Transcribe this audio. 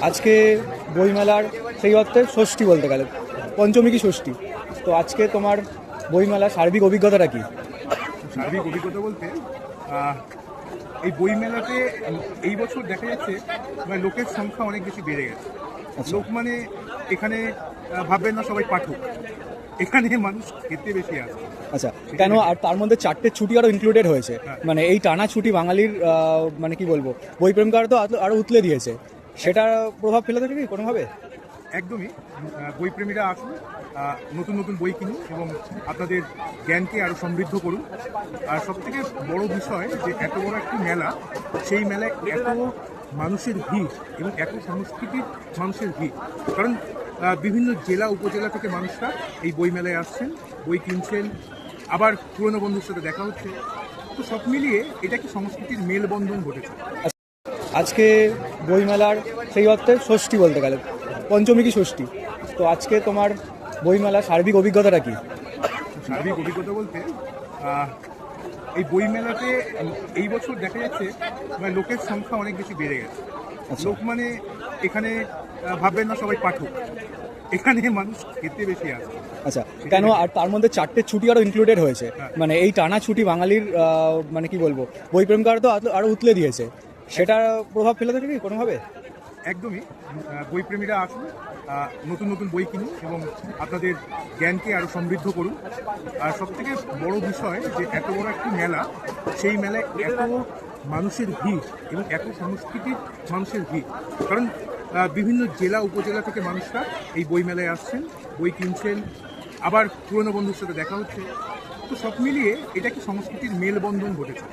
আজকে বইমেলার সেই অর্থে ষষ্ঠী বলতে গেলে পঞ্চমী কি ষষ্ঠী। তো আজকে তোমার বইমেলার সার্বিক অভিজ্ঞতাটা কি? সার্বিক অভিজ্ঞতা বলতে এই বইমেলাতে এই বছর দেখা যাচ্ছে মানে লোকের সংখ্যা অনেক বেশি বেড়ে গেছে। আচ্ছা। লোক মানে এখানে ভাববেন না সবাই পাঠক, এখানে মানুষ খেতে বেশি আসে। আচ্ছা, কেন? আর তার মধ্যে 4টে ছুটি আরও ইনক্লুডেড হয়েছে। মানে এই টানা ছুটি বাঙালির মানে কি বলবো, বইপ্রেমকার তো আরও উতলে দিয়েছে। সেটা প্রভাব ফেলে থাকে কি কোনোভাবে? একদমই বইপ্রেমীরা আসুন, নতুন নতুন বই কিনুন এবং আপনাদের জ্ঞানকে আরও সমৃদ্ধ করুন। আর সবথেকে বড় বিষয় যে এত বড় একটি মেলা, সেই মেলায় এত মানুষের ভিড় এবং এত সংস্কৃতির মানুষের ভিড়, কারণ বিভিন্ন জেলা উপজেলা থেকে মানুষরা এই বই মেলায় আসছেন, বই কিনছেন, আবার পুরনো বন্ধুর সাথে দেখা হচ্ছে। তো সব মিলিয়ে এটা কি সংস্কৃতির মেলবন্ধন ঘটেছে। আজকে বইমেলার সেই অর্থে ষষ্ঠী বলতে গেলে পঞ্চমী কি ষষ্ঠী। তো আজকে তোমার বইমেলার সার্বিক অভিজ্ঞতাটা কি? সার্বিক অভিজ্ঞতা বলতে এই বইমেলাতে এই বছর দেখা যাচ্ছে মানে লোকের সংখ্যা অনেক বেশি বেড়ে গেছে। আচ্ছা। লোক মানে এখানে ভাববেন না সবাই পাঠক, এখানে মানুষ খেতে বেশি আসে। আচ্ছা, কেন? আর তার মধ্যে 4টে ছুটি আরও ইনক্লুডেড হয়েছে। মানে এই টানা ছুটি বাঙালির মানে কি বলবো, বইপ্রেমকার তো আরও উতলে দিয়েছে। সেটা প্রভাব ফেলে থাকে কি কোনোভাবে? একদমই বইপ্রেমীরা আসুন, নতুন নতুন বই কিনুন এবং আপনাদের জ্ঞানকে আরও সমৃদ্ধ করুন। আর সবথেকে বড় বিষয় যে এত বড় একটি মেলা, সেই মেলায় এত মানুষের ভিড় এবং এত সংস্কৃতির মানুষের ভিড়, কারণ বিভিন্ন জেলা উপজেলা থেকে মানুষরা এই বই মেলায় আসছেন, বই কিনছেন, আবার পুরনো বন্ধুর সাথে দেখা হচ্ছে। তো সব মিলিয়ে এটা কি সংস্কৃতির মেলবন্ধন ঘটেছে।